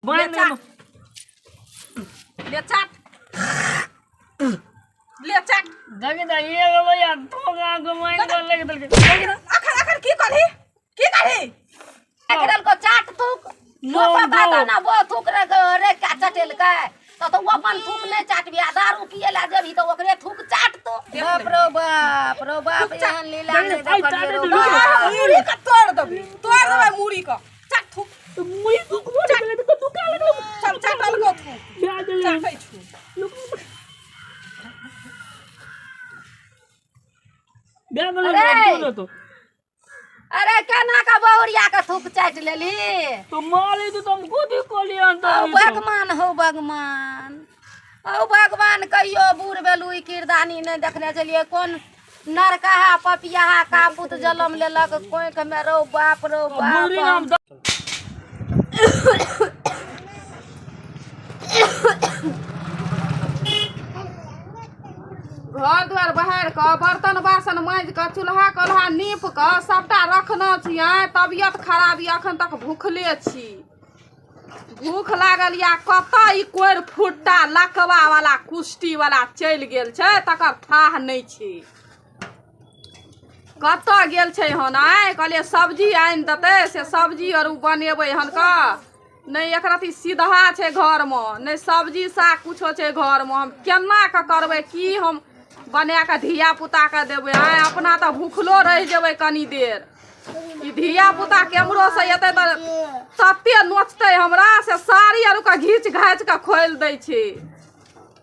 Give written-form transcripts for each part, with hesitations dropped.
ले चाट ले चाट देखे त ये भैया तो गांव घुमाइन कर ले के अखन अखन की करही एकरल को चाट थूक नो पता ना वो थूक रे का चटेल का तो वो अपन थूक ने चाट बिया दारू पिए ला जब ही तो ओकरे थूक चाट तो बाप रो बाप एहन लीला ने देखलिए रो मुड़ी का तोड़ देबे मुड़ी का चाट थूक मुई थूक बोले तो तू का लगलो चल चाटल को थूक चाटै छु बेगल तो अरे केना का बहुरिया का थूक चाट लेली तो माली तो तुम खुद ही कोलियां तो भगवान हो भगवान कहियो बूढ़ बेलुई किरदानी ने देखने चलिए कौन नरकहा पपिया का पुत जन्म लेलक कोई में रो बाप घर द्वार बहार के बर्तन बासन मांज के चूल्हा कल्हा नीप के सबटा रखना छियै तबियत खराब या अखन तक भूखले छी भूख लागल या कत ई कोर फुट्टा लकवा वाला कुष्टी वाला चल गेल छै तकर थाह नहीं छै कत गेल छै हन आइ कहलिए सब्जी आनि देतै से सब्जी आर बनेबै हन का नहीं एक रती सीधा छै घर में नहीं सब्जी साग कुछो छै घर में हम केना के करबै की हम बना के धिया पुता के देबै आइ अपना तो भूखलो रह जेबै कनी देर ई धिया पुता केमरो से एतै त तत्ते नोचतै हमरा से साड़ी आर के घीच घाच के खोल दै छै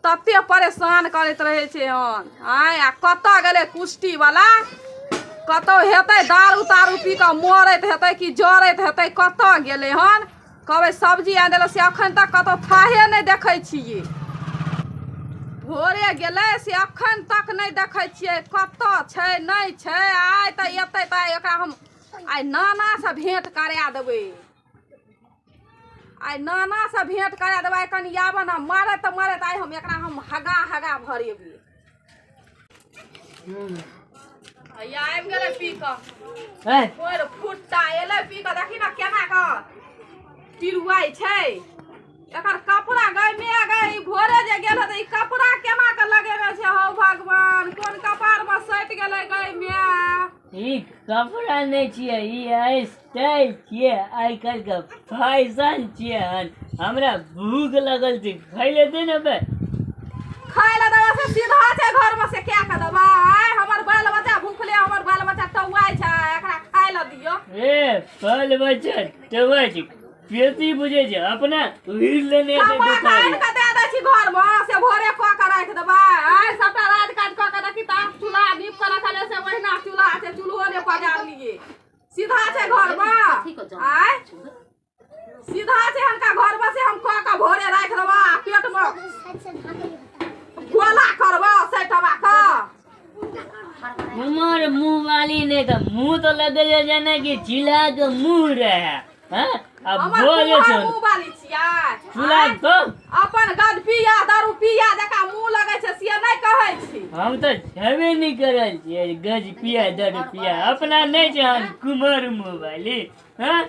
तत्ते परेशान करैत रहे छै हन आइ आ कत गेलै कुष्टी वाला कतौ हेतै दारू तारू पी के मरैत हेतै कि जरैत हेतै कत गेलै हन कहबै सब्जी आनि देलक से अखन तक कतौ थाहे नहीं देखै छियै भोरे गेलै से अखन तक नहीं देखै छियै कत छै नहीं छै आइ त एतै त एकरा हम आइ नाना से भेंट करा देबै आइ नाना से भेंट करा देबै आइ कनी आबऽ न मारत आइ हम एकरा हम हगा भरेबै या आबि गेलै पी कऽ कोर फुट्टा एलै पी कऽ देखी न केना कऽ पिरुआइ छै एकर कपड़ा गई भोरे जे गेल त ई कपड़ा केना के लगेने छै हो भगवान कोन कपार में सटि गेलै गई मिया ई कपड़ा नहीं छिए ई स्टाइल छिए आइ काल के फैशन छिए हमरा भूख लगल छै खाइले दे ने बे खाइ ले दवा से सीधा छै घर में से क्या के दवा हमर बाल बच्चा भूखले हमर बाल बच्चा टौआइ छै एकरा खाइ ले दियो ए बाल बच्चा टौआइ छै पेटी बुझे छै अपना हिल लेने दे खाइ के दे दै छी घर में से भोरे क के राख देबा आइ सबटा राज काज क के देखी ता चूल्हा दीप के रखले से ओहिना चूल्हा छै चूल्हो ने पजार लिए सीधा छै घर में आइ सीधा छै हनका घर में से हम क के भोरे राख देबा पेट में गोला करबा सेटवा का उमर मुंह वाली ने का मुंह तो लगे जाने कि जिला के मुंह रहे हां अब बोले छ मुंह वाली छिया चूल्हा तो अपन गद पिया दारू पिया जका मुंह लगे छै से नहीं कहै छी हम तो छबे नहीं करल छियै गज पिया दारू पिया अपना नहीं छै हम कुमार मुंह वाली हां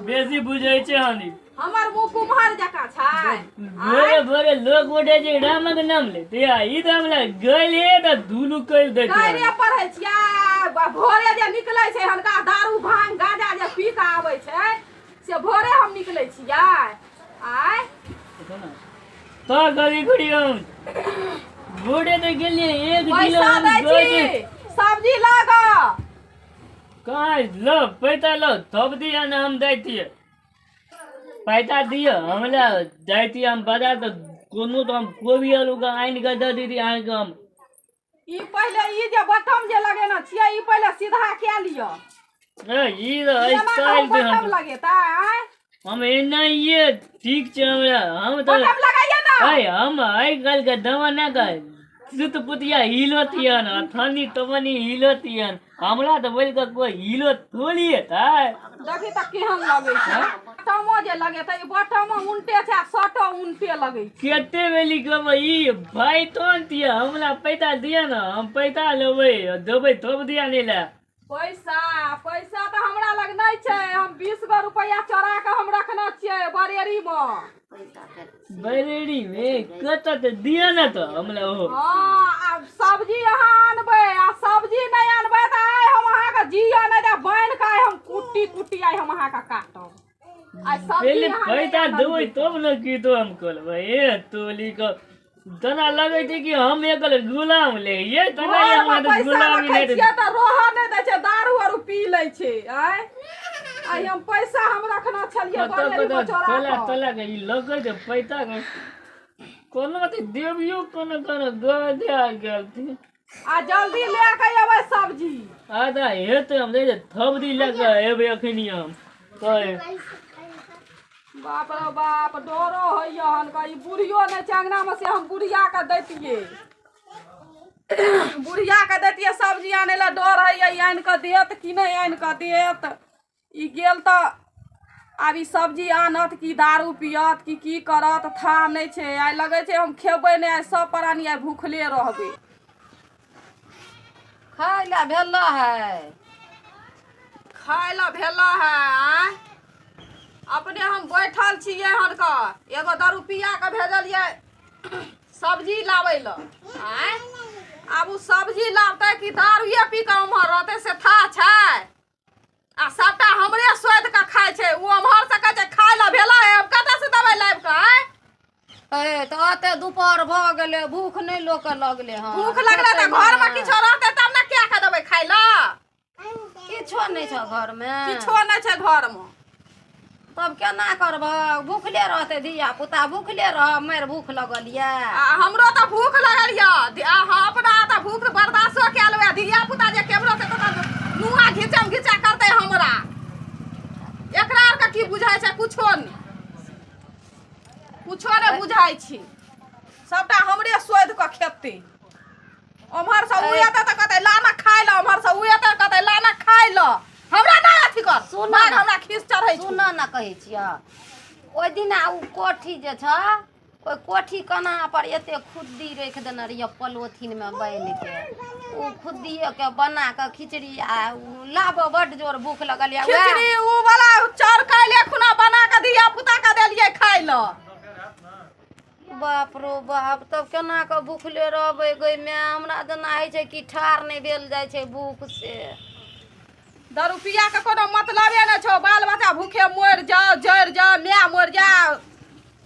बेसी बुझै छै हनी हमर मुंह कुम्हार जका छै भोरे भोरे लोग उठे छै रामक नाम ले ते ई त हमरा गले त धुलु कर दे गरे पढ़ै छिया भोरे जे निकलै छै हनका दारू भांग गाजा जे पी के आबै छै से भोरे हम निकलै छियै आइ तो गली गुड़ी हम भोरे त गेलिए 1 किलो पैसा दै छी सब्जी लागा काय लो पैसा लो तब दिया ना हम दैतिए पैसा दियो हमरा दैती हम बाजार तो कोनो तो हम कोबी आलू का आइन के दे दीदी आइ के हम ई पहले ई जे बटम जे लगेना छियै ई पहले सीधा के लियो ए ई तो स्टाइल दे हम लगेता हम एना ये ठीक छै हमरा हम तो बटम लगाइए ना हम आइ काल के जमाना का सुत पुतिया हिलोतियन अथनी तमनी हिलोतियन हमरा तो बोल के कोई हिलो थोड़ी है देखी त केहन लगै छै बटमो जे लगेता ई बटम उल्टे छै सटो उल्टे लगै छै केते बेली कहब ई भाई तोन दिया हमरा पैसा दिया ना हम पैसा लेबै देबै तब दिया नहीं ला पैसा पैसा तो हमरा लग नहीं छे। हम 20 गो रुपया चोरा के हम रखना छिए बरेरी में। बरेरी में कत तो दिया ना तो हमरा हो। हां अब सब्जी यहाँ आनबे आ सब्जी नहीं आनबे त आय हम अहाँ के जिया नहीं दे बन के हम कुट्टी कुट्टी आय हम अहाँ का काटब। आ सब्जी पहले पैसा देबै तब न की तो हम कहबै ए तोली को तना लगे छै कि हम एकल गुलाम ले ये तना हम गुलामी नहीं छिए त रोह नहीं दे छै दारू आरू पी लै छै। आय आई हम पैसा हम रखना छलिए बरेरी में चोरा तला तला के ई लगे छै पैसा के कोनो त देवियो कोनो गदे आ गेल थी। आ जल्दी ले के अबै सब्जी। आधा हेते हम दे थबदी लेके एबै अखनी हम कहे बाप रे बाप डरो होइए हन का। ई बुढ़ियो ने चंगना में से हम बुढ़िया के दैतिए बुढ़िया के दैतिए सब्जी आने ला डर है। ई आन के देत कि नहीं आन के देत। ई गेल त आब ई सब्जी आनत कि दारू पियत कि की करत था नहीं छे। आइ लगे छे हम खेबै नहीं। आइ सब प्राणी आइ भूखले रहबे। खाय ला भेला है खाय ला भेला है। आय अपने हम बैठल छिए हन का एगो दारू पिया के भेजलिए सब्जी लाबै ल। आय अब उ सब्जी लाबते कि दारूए पी के उम्हर रहते से था छै। आ सबटा हमरे सोद के खाय छै। उ उम्हर से कहे छै खाय ला भेला है। अब कतऽ से दबै लाब के। ए तो आते दोपहर भ गेले भूख नहीं लोक लगले। हां भूख लगले त घर में किछो रहते तब ना क्या के देबै खाय ला। किछो नहीं छ घर में किछो नहीं छै घर में। तब केना करब भूखले रहते धिया पुता भूखले रह मेर भूख लगल ये। हमरो त भूख लगल ये। अपना त भूख बर्दाश्त के लेबे। धिया पुता जे केमरो से त नुआ घिचम घिचा करते हमरा। एकरा आर के की बुझाय छै कुछो नहीं बुझाय छी। सबटा हमरे सोद के खेते। उम्हर से उएते त कहते लाना खाय ल। उम्हर से उएते कहते लाना खाय ल। हमरा नहीं अथी कर सुना हमरा खीस चढ़ै छै। सुना ना कहै छिया ओइ दिन उ कोठी जे छ ओइ कोठी कना पर एते खुद्दी रख देने रहिए पलोथिन में बांध के। उ खुद्दिए के बना के खिचड़ी आ लाबो बड जोर भूख लगल या खिचड़ी उ वाला चाउर काले खुना बना के दिया पुता के देलिए खाय ल। बाप रो बाप तब केना के भूखले रहबै गई में। हमरा जना है छै कि ठार नहीं भेल जाय छै भूख से। दारू पिया के कोनो मतलबे न छो। बाल बच्चा भूखे मर जाओ जर जाओ मैं मर जाओ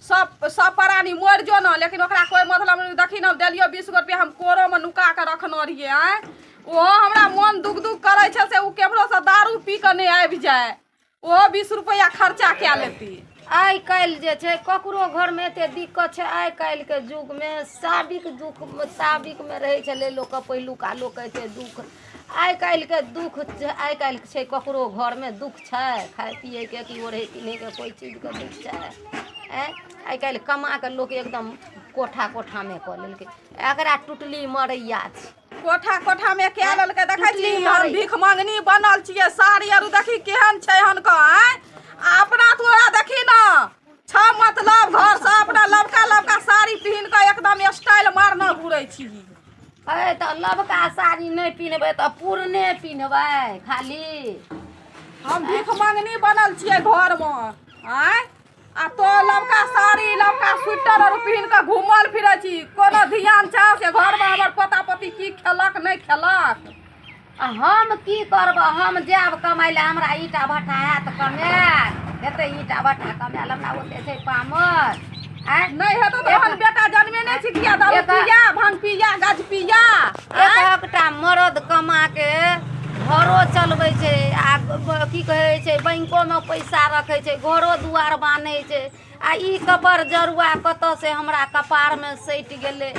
सब प्राणी मर जो न। लेकिन ओकरा कोई मतलब नहीं। देखी न देलियो 20 गो रुपया हम कोरो में नुका के रखना रहिए। आय ओ हमरा मन दुख दुख करे छे से उ केमरो से दारू पी के नहीं आबि जाए। ओ 20 रुपया खर्चा क्या लेती। आइ काल्हि जे छै ककरो घर में एते दिक्कत छै। आइ काल्हि के युग में साबिक में रहे छले लोग पहिलुका लोग एते दुख। आइ काल्हि के दुख आइ काल्हि छै ककरो घर में दुख छै खाए पिए के कि ओढ़े पिन्हे के कोई चीज के दुख छै। आइ काल्हि कमा के लोग एकदम कोठा कोठा में क लेलकै। एकरा टुटली मरैया छै। कोठा कोठा में क्या लेलकै देखै छी। हम भीख मांगनी बनल छिए। साड़ी आरु देखी केहन छै हन का। अपना तोरा देखी न छ मतलब घर से अपना लबका लबका साड़ी पहन के एकदम स्टाइल मारना घुरै छी। अरे तो लबका साड़ी नहीं पिन्हबै तो पुरने पिन्हबै खाली। हम भीख मांगनी बनल छिए घर में। आय आ तो लबका साड़ी लबका स्वेटर और पहन के घूमल फिरै छी। कोनो ध्यान छ से घर में हमर पोता पोती की खेलक नहीं खेलक। हम की करब हम जाब कमाइ ले। हमरा ईटा भट्टा हैत कमाएल हेतै ईटा भट्टा कमाएल हमरा ओते छै पामर। नहीं है तो हम बेटा जन्मे नहीं सिखिया दारू पिया भांग पिया गज पिया। एकटा मर्द कमा के घरो चलबै छै आ की कहै छै बैंको में पैसा रखै छै घरो दुआर बान्है छै। आ ई कबर जरुआ कतऽ से हमरा कपार में सटि गेलै।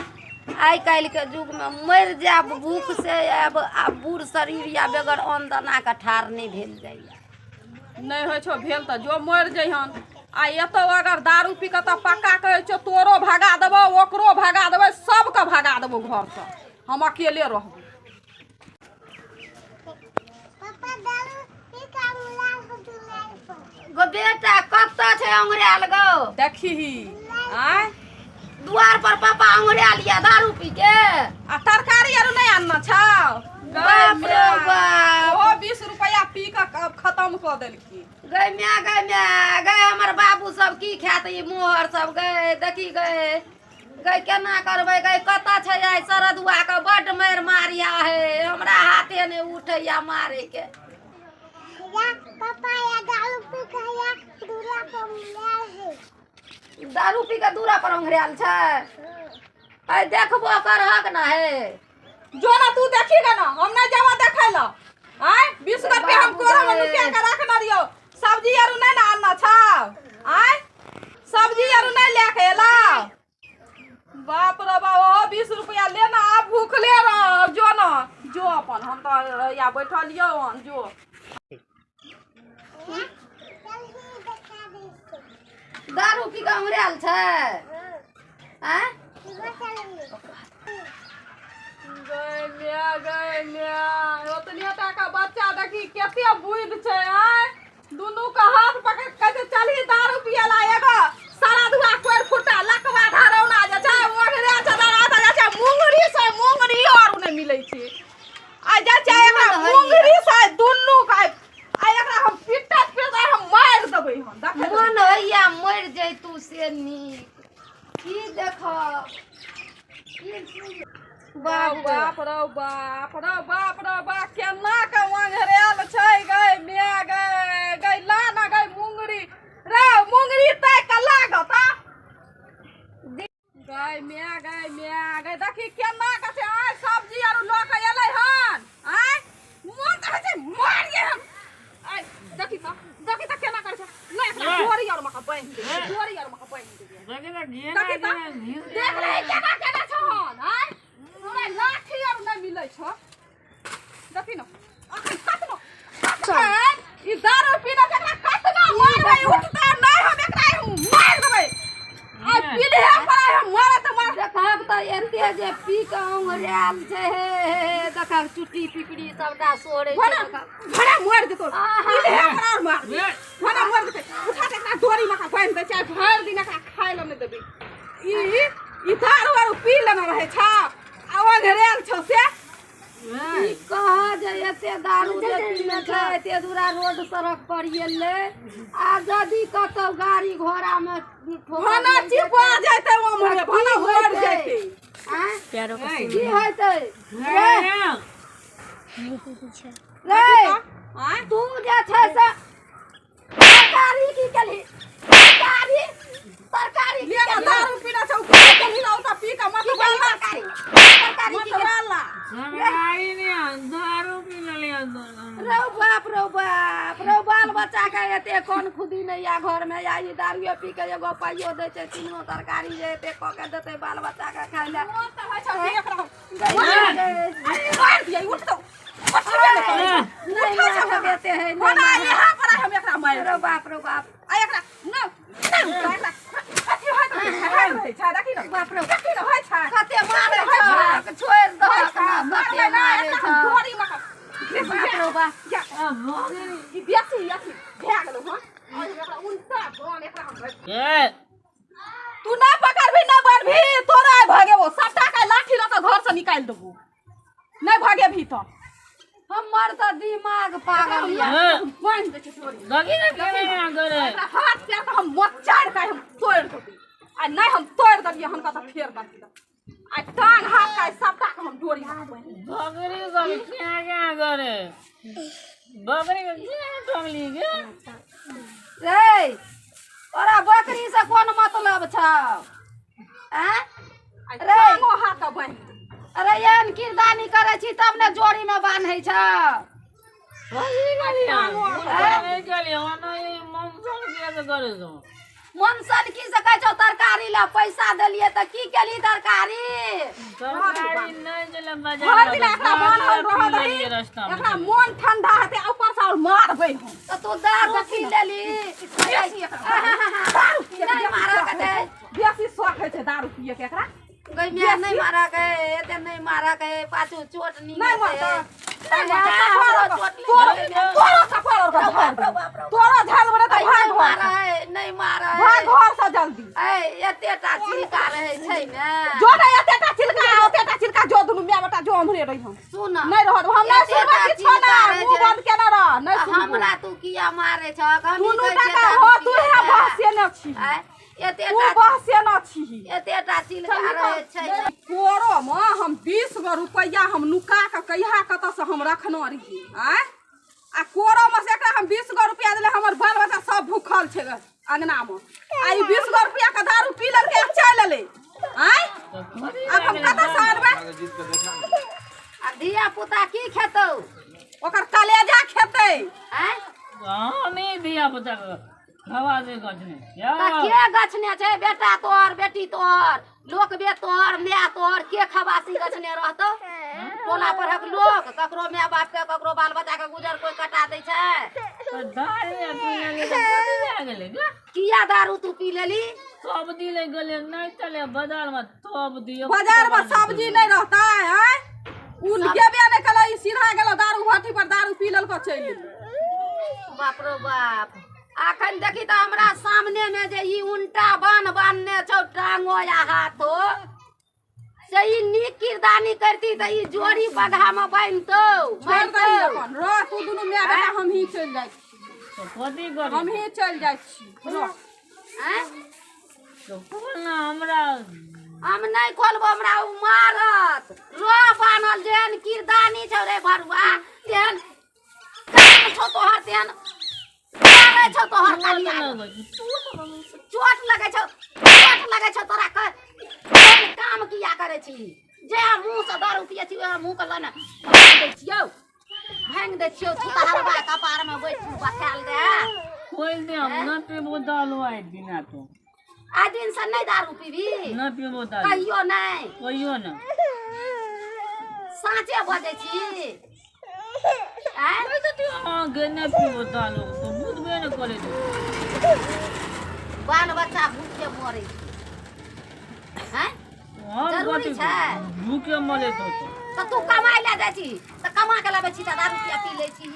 आइ काल्हि के युग में मर जाब भूख से अब आ बूढ़ शरीर या बेगर अन्न दाना के ठार नहीं भेल जाइए। नहीं हो छो भेल तो जो मर जइहन। आ एतो अगर दारू पी के तो पक्का कहे छो तोरो भगा देबो ओकरो भगा देबो सबके भगा देबो घर से। हम अकेले रहबो। गो बेटा कत्ता छै अंगुरियाल गो देखी आय दुआर पर पापा अंगुरियाल या दारू पी के। आ तरकारी आरु नहीं आनना छौ। बाप रे बाप। ओ 20 रुपया पी के खत्म कर देलकी। गए हमर बाबू सब की खात ई मोहर सब गए देखी गए गए केना करबै गए कतऽ छै आइ सरदुआ के बड्ड मारि मारिया है हमरा हाथे ने उठैया मारे के दारू पी के दूरा पर ओंघरायल छै आइ देखबो करहक ना है जो ना तू देखीगा ना हम नहीं जावा देखे ला आय 20 रुपया हम कोरा में लुकिया के रखना दियो सब्जी आरु नहीं ना आना छा आय सब्जी आरु नहीं लेके एला बाप रे बाप 20 रुपया लेना आप भूखले रह जो ना जो अपन हम तो या बैठलियो हन जो दारू पी के ओंघरायल छै हैं गैलिया ओतनिया टाका बच्चा देखी केते बुइद छै आय दुनू के हाथ पकड़ के चली दारू पिए ला एगो सारा दुआ कोर फुटा लकवा धरौना जे छै ओगरे छै दादा जे छै मुंगरी और नै मिलै छै आ जे छै एकरा मुंगरी से दुनू के आ एकरा हम पिटत हम मार देबै हम देख मन हैया मर जैतू से नीक की देख बाप रे बाप केना के ओंघरेल छै गै मिया गै ला ना गै मुंगरी रे मुंगरी तै के लागत गै मिया गै देखी केना के छै आय सब्जी आर ल के एलै हन आय मोन त छै मारिए हम आय देखी त केना करे छै ले एकरा डोरी आर मका बांध दे देख रे केना केना छन आय हमरा लाठी आर नै मिलै छ देखी न अखन कतनो ई दारू पीना के कतनो मारबै उठता नै हम एकरा मार देबै आ पीले पर हम मार त मार देखब त एते जे पी के ओंघरायल छै हे देखब चुट्टी पिपड़ी सबटा सोरे छै भड़ा मार देतो पीले पर मार भड़ा मार देते उठा के एकरा डोरी मका बांध दे चाहे भर दिन एकरा खाय ल नै देबै ई दारू आर पी लेना रहे छ आवा घरेल छ से ई कहा जे एते दारू जे पीने छै एते दूरा रोड सड़क पर एले आ जदी कतौ गाड़ी घोड़ा में भना चिपा जाते ओ मरे भना होड़ जाते हैं प्यारो की होतै रे तू जे छै से सरकारी की केली सरकारी ले ना दारू पीना छ ऊपर के हिलाउता पी के मत वाला सरकारी की वाला सरकारी नहीं दारू पी ले रो बाल बच्चा के एते कोन खुदी नहीं या घर में या ई दारू पी के एगो पाइयो दे छै तीनो तरकारी जे एते क के देते बाल बच्चा के खाय ले मन त है छ एकरा मार दिए उठ तो नहीं मार देते हैं भना यहां पर हम एकरा मार रो बाप आ एकरा न एकरा अथी है छ देखी न बाप रे देखी न है छ कते मारे छ छोड़ दो कते मारे छ डोरी मका बाप रे बाप ई बेसी भाग गेलो हां और एकरा उल्टा बन एकरा हम तू ना पकड़बी ना बनबी तोरा भागे वो सबटा के लाठी ल के घर से निकाल देबो नहीं भागे भी तो हमर त दिमाग पागल या बांध दे छोरी लगी ना केना करे एकरा हाथ पैर के हम मोचाड़ के हम तोड़ देबी आ नहीं हम तोड़ देबिए हम का फेर बाकी आ टांग हाथ का सबटा के हम डोरी हाथ बकरी को क्या करे बकरी को क्या टंगली के रे ओरा बकरी से कोन मतलब छ हैं रे मो हाथ बांध अरे यान किरदानी करे छी तब ने जोड़ी में बांधै छ मनसन की से कह छौ तरकारी ला पैसा देलिए त की केली तरकारी हर दिन एकरा मन हम रह दही एकरा मन ठंडा हेते ऊपर से और मारबै हम त तू दारू पी लेली नहीं मारा के दे बेसी शौक है छै दारू पिए के एकरा गइया नहीं मारा के एते नहीं मारा के पाछू चोट नी नहीं मारता तोरा झाल बड़ा त भाग मारा है नहीं मारा है भाग घर से जल्दी ए एतेटा छिलका रहे छै ने जो नहीं एतेटा छिलका जो दुनु मिया बेटा जो कहियो हमरे रही हम सुन नहीं रहत हम नहीं सुनबे किछो ना मुंह बंद केना रह नहीं सुनबो हमरा तू किया मारे छ हम दुनू टाका हो तू है बहसे न छी एते तू बहसे न छी एतेटा चिलका रहे छै कोरो में हम 20 गो रुपया हम नुका के कहिया कत से हम रखनो रही आ कोरो में से एकरा हम 20 गो रुपया देले हमर बाल बच्चा सब भूखल छै अंगना में आ ई 20 गो रुपया के दारू पी लेलके चल ले अब हम कत से आनबे आ धिया पुता की खेतौ ओकर कलेजा खेतै हमें दिया पता हवा दे गछने के गछने छै बेटा तोहर बेटी तोहर लोक बे तोहर माय तोहर के खवासी गछने रहतौ टोला पर हक लोक ककरो माय बाप के ककरो बाल बच्चा के गुजर कोई कटा दै छै दारू पीने के पता गेले किया दारू तू पी लेली सब दिले गेले नहीं चले बाजार में सब दियो बाजार में सब्जी नहीं रहता है उ गेबे नहीं कला ई सीधा गेलो दारू भट्टी पर दारू पी लेलको चल बाप रे बाप अखन देखी तो हमरा सामने में जे ई उल्टा बांधने छौ टांगो या हाथो से ई नीक किरदानी करती त ई जोड़ी बगहा में बांधतौ छोड़ दही अपन रो तू दुनु माय बेटा हम ही चल जाय तो कथी कर हम ही चल जाय छी रो हैं तो बोल ना हमरा हम नहीं खोलबो हमरा उ मारत रो बानल जेन किरदानी छौ रे भरुआ तेन काम छौ तोहर तेन मारे छौ तोहर कालिया चोट लगे छौ तोरा के काम किया करे छी जे मुंह से दारू पिए छी ओहे मुंह के लने भांग दे छियो छुता हरबा कपार में बैठ बसाल दे खोल दे हम न पीबो दारू आइ दिना तो आ दिन से नहीं दारू पीबी न पीबो दारू कहियो नहीं कहियो न साँचे बजे छी नहीं तो तू आगे न पीबो दारू तो बुझबे न करे तू बाल बच्चा भूखे मरे हैं हम जरूरी कथी छै भूखे मरे तो तू कमाई ले जाइ छी तो कमा के लाबे छी त दारू पिया पी ले छी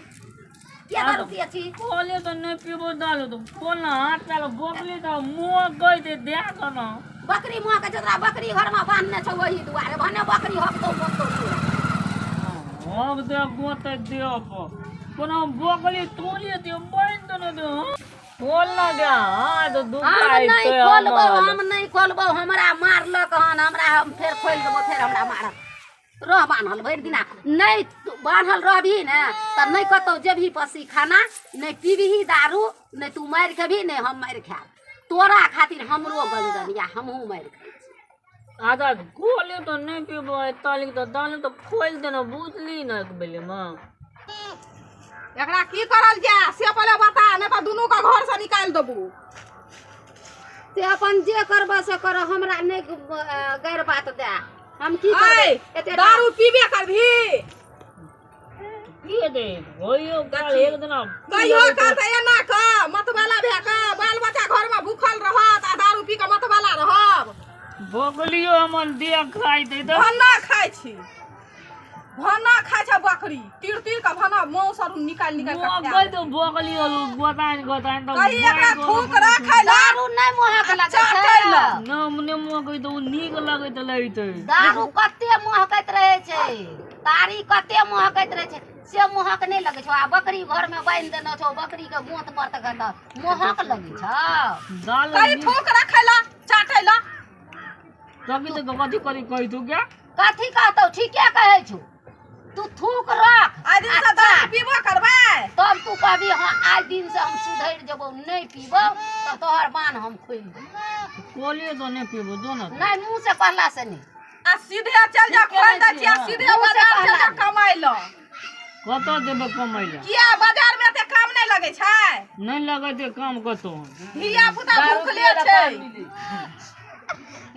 के दारू पिया छी खोले तो नहीं पीबो दारू तो खोल ना हाथ पे बोकली तो मुंह गई दे दे कना बकरी मुआ के जतरा बकरी घर में बांधने छ वही दुआरे भने बकरी हकतो मोतो हम दे गोते दे पर कोनो बोकली तोली दे बांध न दे खोल ना दे हां तो दुखाई तो हम नहीं खोलबो हमरा मारलक हन हमरा हम फेर खोल देबो फेर हमरा मारत रह बान्हल भरि दिना नहीं बान्हल रहबी ने त नहीं कतौ जेबही पसी खाना नहीं पीबही दारू नहीं तू मारि खेबही नहीं हम मारि खाब तोरा खातिर हमरो गंजन या हमहू मारि खाइ आजा खोले तो नहीं पीबो ताली तो दाल तो खोल देना बुझली ना एक बेले में एकरा की करल जा से पहले बता नहीं तो दुनू का घर से निकाल देबू ते अपन जे करबा से कर हमरा नहीं गैर बात दे हम की करबे एते दारू पीबे करभी की दे होइयो काल एक दिन कहियो काल त एना क मतवाला भे क बाल बच्चा घर में भूखल रहत आ दारू पी के मतवाला रहब बोकलियो हमन दिया खाई दे तो भन्ना खाइ छी भन्ना खाइ छ बकरी तीर तीर के भन्ना मौस और निकाल के गई तो बोकलियो गोतान तो कहि एकरा थूक राखै ला दारू नहीं मोहक लगे छै न मने मुंह गई तो नीक लगे तो लइते दारू कते महकैत रहे छै तारी कते महकैत रहे छै से महक नहीं लगे छौ आ बकरी घर में बांध देना छौ बकरी के गोंत पर तक महक लगे छौ दाल कहि थूक राखै ला चाटै ला कभी तो कथी करी कहि तू क्या कथी कहतौ ठीके कहै छौ तू थूक रख आइ दिन से दारू पीबो करबै तब तू कहबी हां आज दिन से हम सुधर जेबो नहीं पीबो तो तोहर बान हम खोल देबो कोलिए तो नहीं पीबो दो ना नहीं मुंह से कहला से नहीं आ सीधे चल जा खोल दै छी आ सीधे बाजार चल जा कमाइ ल कत देबे कमाई ले किया बाजार में ते काम नहीं लगे छै नहीं लगे ते काम कतो धिया पुता भूखले छै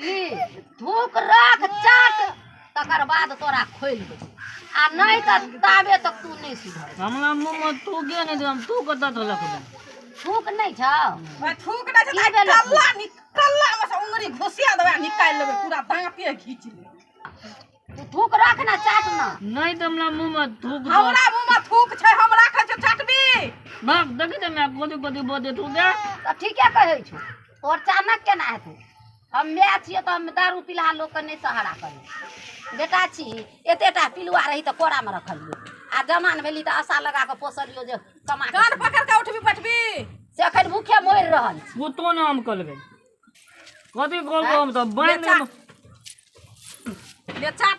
ली थूक रख चाट तकर बाद तोरा खोल दे आ नहीं त ताबे तक तू नहीं सुधर हमरा मुंह में तू के नहीं दे तू कत तो लख दे थूक नहीं छौ ओए थूक नहीं छै कल्ला निकल्ला में से उंगली घुसिया देबे निकाल लेबे पूरा दांते खींच ले तू थूक रख ना चाट ना नहीं तो हमरा मुंह में थूक दो हमरा मुंह में थूक छै हम राखै छै चटबी बाप देखि त मैं कथी कथी बोदे तू दे तो ठीके कहै छौ तोर चानक केना हेतौ हम माय छियै तऽ हम दारू पिलहा लोक के नहीं सहारा करी। बेटा छी एतेटा पिलुआ रही तऽ कोरा में रखलियै आ जमान भेली तऽ आशा लगा के पोसलियो जे कमा के कान पकड़ के उठबी बैठबी से अखन भूखे मरि रहल छी। वो तो नाम कलबे कथी कहबो हम तऽ बांध ले चाट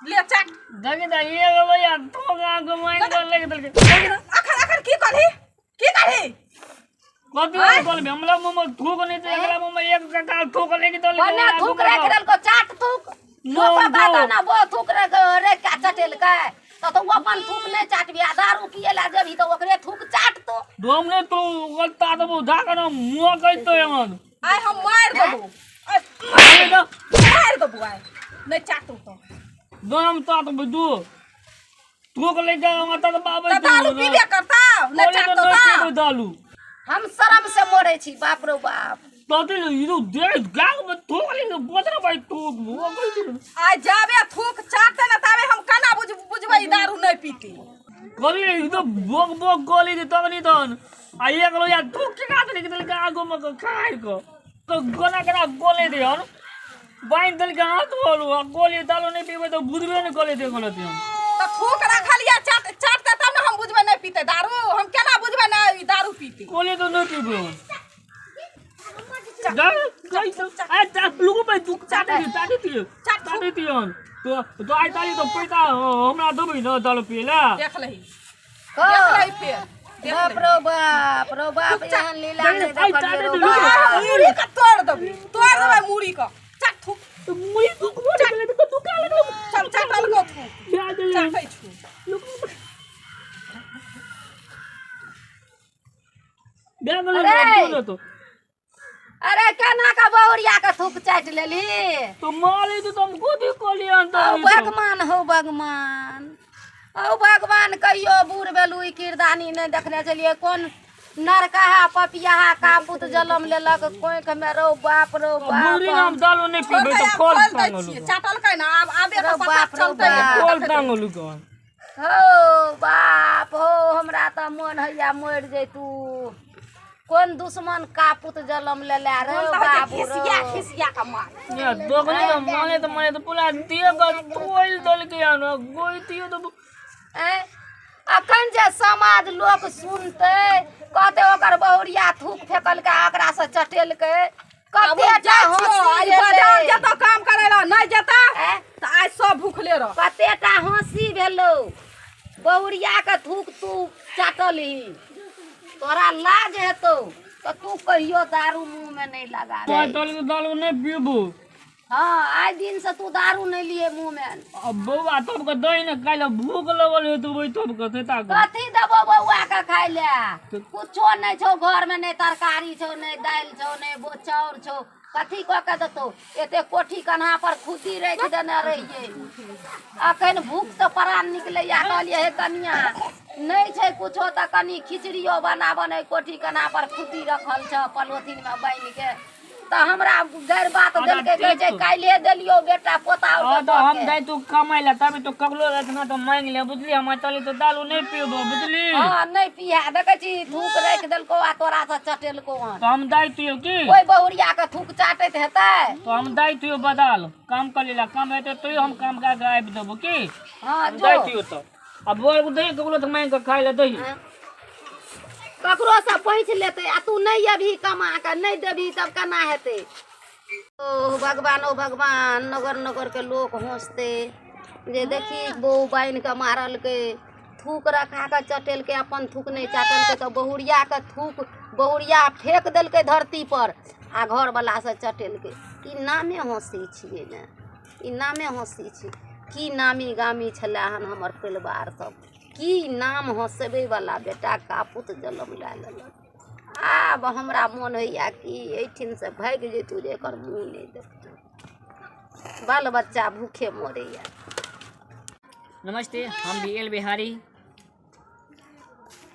ले चाट देखि त ये भैया ठोका के माइन कर लेके देलके अखन की करही कथी कलबे हमरा मुंह में थूक नहीं तो एकरा मुंह में एक कटा थूक लेके देलके बन्ना थूक रख देल को चाट थूक नो पता ना वो थूक रे का चटेल के तो वो अपन थूक नहीं चाटबी आ दारू पिए ला जबी तो ओकरे थूक चाट तो दोमने तो गलता तो धाका ना मुंह कहतो हमन आय हम मार देबो मार देबो आय नहीं चाटू तो दोम तो बुदू थूक लेके मत तो बाबा दारू पीबे करता नहीं चाटतो ता दालू हम शर्म से मरे छी बाप रे बाप तोते इदो देख गाग में थूक लेके बोतरा भाई तू मुंह कहतो आय जाबे थूक चाटते ना ताबे हम कना बुझबै दारू नहीं पीती कभी इदो बोग बोग गोली दे तब नहीं तन आ एक लो या थूक के काट लेके देलके आगो में खाइ को तो गोना करा गोले दे हन बाइन दल के हाथ बोलू गोली दालो नहीं पीबे तो बुझबे नहीं गोली दे गलत हम तो थूक रखलिया चाटते तब ना हम बुझबै नहीं पीते दारू हम केना बुझबै ना दारू पीती गोली तो नहीं पीबे डर कई तो आ लोगो पे दुख चाटे दियो तो आई ताली तो पैसा हमरा देबै न दालो पीला देख लही फिर बाप रो बाप एहन लीला नहीं देखलिए मुड़ी का तोड़ देबै मुड़ी का चाट थूक तो मुई दुख मोड़ गेले तो दुखा लगलो चल चाटल को थूक याद ले चाटै छु बेगले तो अरे केना का बहुरिया के थूक चाट लेली तो माली तो तुम खुद ही कोली अंतर ओ भगवान हो भगवान ओ भगवान कहियो बूढ़ बेलू किरदानी नहीं देखने चलिए कौन नरकहा पपियाहा कापुत जलम लेलक कोई के में रो बाप बुरी नाम दालो नहीं पीबे तो खोल टांगलू चाटल के ना अब आबे तो पता बाप रो चलतै खोल टांगलू कौन हो बाप हो हमरा त मन हैया मर जैतू कौन दुश्मन कापुत जलम लेला रे बाबू रो खिसिया का मार या दोगनी तो माने तो पूरा दिए का कोई दल के आनो कोई दियो तो अखन जे समाज लोग सुनते कहते ओकर बहुरिया थूक फेकल के आकरा से चटेल के कतेटा हंसी बाजार जतो काम करेला नहीं जता त आज सब भूखले रह कतेटा हंसी भेलो बहुरिया के थूक तू चाटली तोरा लाज हेतो तो तू कहियो दारू मुंह में नहीं लगा रे दारू नहीं पीबू हाँ आज दिन से तू दारू नहीं लिए मुंह में अब बउआ तब के दई न काइला भूख लगल हे तो वही तब के देता कथी देबो बउआ के खाइ ले कुछो नहीं छौ घर में नहीं तरकारी छौ नहीं दाल छौ नहीं चाउर छौ कथी क के देतो एते कोठी कन्हा पर खुदी रख देने रहिए अखन भूख से प्राण निकले या कहलिए हे कनिया नहीं छै कुछो त कनी खिचड़ियो बनाबो नहीं कोठी कन्हा पर खुदी रखल छ पलोथिन में बांध के त हमरा गैर बात देल के कहे छै काइले देलियो बेटा पोता तो हम जाई तू कमाई ला तभी तो कगलो इतना तो मांग ले बुझली हम चली तो दारू नहीं पीबो बुझली हां नहीं पिया देखे छी थूक रख देलको आ तोरा से चटेलको हन तो हम दाई तू की कोई बहुरिया के थूक चाटैत हेतै तो हम दाई तू बदल काम कर लेला काम हेते तो हम काम का के आबि देबो की हां जो दाई तू तो अब बोल दही कगलो तो मांग के खाई ले दही ककरो से पैंच लेते आ तू नहीं अभी कमा के नहीं देबी तब केना हेते ओ भगवान नगर नगर के लोग हंसते जे देखी बहू बाइन के मारल के थूक रखा के चटेल के अपन थूक नहीं चाटल के तो बहुरिया के थूक बहुरिया फेंक देल के धरती पर आ घर वाला से चटेल के ई नामे हंसी छिए ने ई नामे हंसी छी की नामी गामी छला हन हमर परिवार सब की नाम हंसबे वाला बेटा कापुत जलम ला लेलक आब हमरा मन होइया कि एठिन से भाग जेतू जे एकर मुँह नहीं देखतू बाल बच्चा भूखे मरैया। नमस्ते हम बिहारी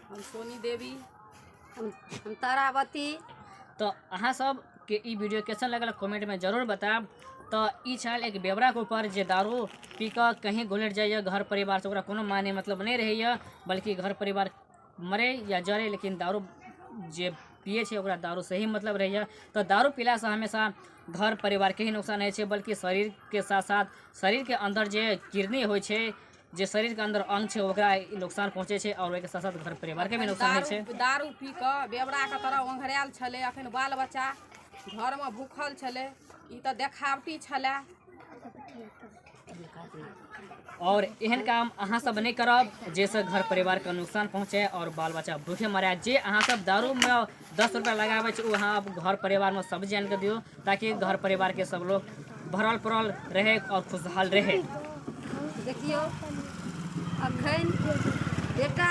हम सोनी देवी हम तारावती तो अहाँ सब के ई वीडियो कैसन लगल कमेंट में जरूर बताब। तो ई छल एक बेवड़ा के ऊपर जे दारू पी कर कहीं घोलट जाइए घर परिवार से कोनो माने मतलब नहीं रही बल्कि घर परिवार मरे या जरे लेकिन दारू जे पिए छे ओकरा दारू से ही मतलब रहैया। तो दारू पीला से हमेशा घर परिवार के ही नुकसान होइ छै, बल्कि शरीर के साथ साथ शरीर के अंदर जे किडनी होइ छै, जे शरीर के अंदर अंग छै ओकरा नुकसान पहुँचे छै, और ओहिके साथ साथ घर परिवार के भी नुकसान होइ छै। दारू पी कऽ बेवड़ा के तरह ओंघरायल छलै, अखन बाल बच्चा घरमे भूखल छलै, ई तऽ देखावटी छलै। और एहन काम अहाँ सब नहीं करब जैसे घर परिवार के नुकसान पहुँचे और बाल बच्चा भूखे मरे। जे अहाँ सब दारू में 10 रुपया लगाबे छै, अहाँ घर परिवार में सब्जी आन के दियो, ताकि घर परिवार के सब लोग भरल पड़ल रहे और खुशहाल रहे। देखियो अखन बेटा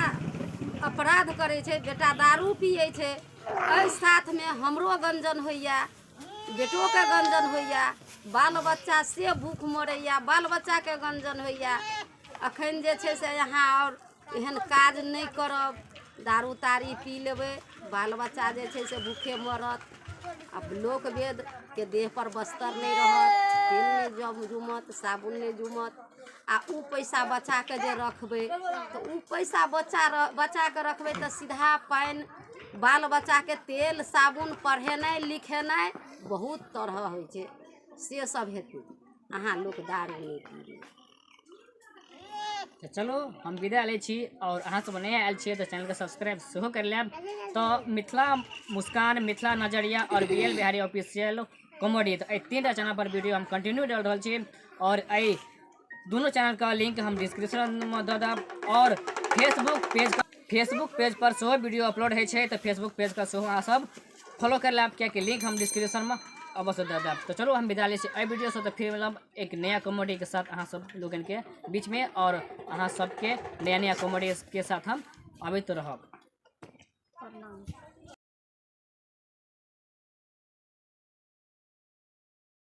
अपराध करे छै, बेटा दारू पिए छै, एहि साथ में हमरो गंजन होइया, बेटो के गंजन होइया, बाल बच्चा से भूख मरैया, बाल बच्चा के गंजन होइया। अखन जे छै से यहाँ और एहन काज नहीं करब, दारू तारी पी लेबै, बाल बच्चा जे छै से भूखे मरत। अब लोक वेद के देह पर बस्तर नहीं रहत, तेल नहीं जुमत, साबुन नहीं जुमत, आ उ पैसा बचा के जे रखबै तो उ पैसा बचा के रखबै तो सीधा पानि बाल बच्चा के तेल साबुन पढ़ेनाइ लिखेनाइ बहुत तरह होइ छै, से सब हेतै। अहाँ लोक दारू नहीं पीबी। तो चलो हम विदा लै छी, और अहाँ सब नया आयल छियै तो चैनल के सब्सक्राइब सेहो कर लेब। तो मिथिला मुस्कान, मिथिला नजरिया और BL बिहारी ऑफिशियल कॉमेडी, तो ये 3टा चैनल पर वीडियो हम कंटिन्यू डाल रहा छी, और ये दोनों चैनल का लिंक हम डिस्क्रिप्शन में दे देब। और फेसबुक पेज पर सेहो वीडियो अपलोड है छै, तो फेसबुक पेज का सेहो अहाँ सब फॉलो कर लेब, क्या कि लिंक हम डिस्क्रिप्शन में अवश्य दे देब। तो चलो हम विदा लै छी एहि वीडियो से, तो फिर मतलब एक नया कॉमेडी के साथ अहाँ सब लोगन के बीच में, और अहाँ सबके नया नया कॉमेडी के साथ हम अभी तो रहब। प्रणाम।